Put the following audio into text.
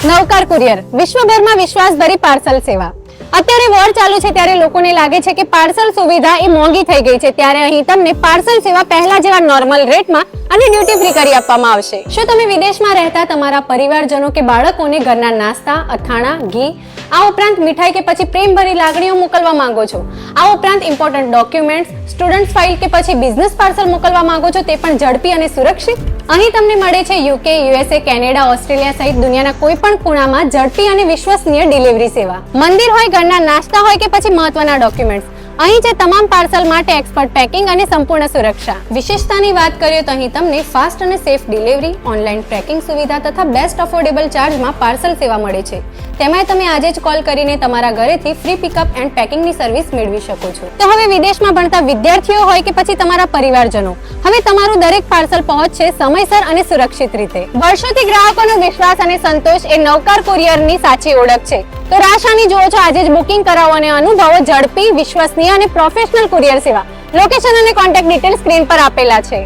નવકાર courier વિશ્વભરમાં વિશ્વાસભરી parcel સેવા. અત્યારે વોર ચાલુ છે ત્યારે લોકોને લાગે છે કે પાર્સલ સુવિધા એ મોંઘી થઈ ગઈ છે, ત્યારે અહીં તમને પાર્સલ સેવા પહેલા જેવા નોર્મલ રેટમાં અને ડ્યુટી ફ્રી કરી આપવામાં આવશે. શું તમે વિદેશમાં રહેતા તમારા પરિવારજનો કે બાળકોને ઘરના નાસ્તા, અથાણા, ઘી, આ ઉપરાંત મીઠાઈ કે પછી પ્રેમભરી લાગણીઓ મોકલવા માંગો છો? આ ઉપરાંત ઇમ્પોર્ટન્ટ ડોક્યુમેન્ટ્સ, સ્ટુડન્ટ ફાઇલ કે પછી બિઝનેસ પાર્સલ મોકલવા માંગો છો, તે પણ ઝડપી અને સુરક્ષિત? અહીં તમને મળે છે યુકે, યુએસએ, કેનેડા, ઓસ્ટ્રેલિયા સહિત દુનિયાના કોઈ પણ ખૂણામાં ઝડપી અને વિશ્વસનીય ડિલિવરી સેવા. મંદિર હોય, ઘરના નાસ્તા હોય કે પછી મહત્વના ડોક્યુમેન્ટ્સ, અહીં છે તમામ પાર્સલ માટે એક્સપર્ટ પેકિંગ અને સંપૂર્ણ સુરક્ષા. વિશેષતાની વાત કરીએ તો અહીં તમને ફાસ્ટ અને સેફ ડિલિવરી, ઓનલાઈન ટ્રેકિંગ સુવિધા તથા બેસ્ટ અફોર્ડેબલ ચાર્જમાં પાર્સલ સેવા મળે છે. તેમાં તમે આજે જ કોલ કરીને તમારા ઘરેથી ફ્રી પિકઅપ એન્ડ પેકિંગની સર્વિસ મેળવી શકો છો. તો હવે વિદેશમાં ભણતા વિદ્યાર્થીઓ હોય કે પછી તમારા પરિવારજનો, હવે તમારું દરેક પાર્સલ પહોંચશે સમયસર અને સુરક્ષિત રીતે. વર્ષોથી ગ્રાહકોનો વિશ્વાસ અને સંતોષ એ નવકાર કુરિયરની સાચી ઓળખ છે. તો રાશાની જુઓ છો, આજે જ બુકિંગ કરાવો અને અનુભવો ઝડપી, વિશ્વસનીય અને પ્રોફેશનલ કુરિયર સેવા. લોકેશન અને કોન્ટેક્ટ ડિટેલ સ્ક્રીન પર આપેલા છે.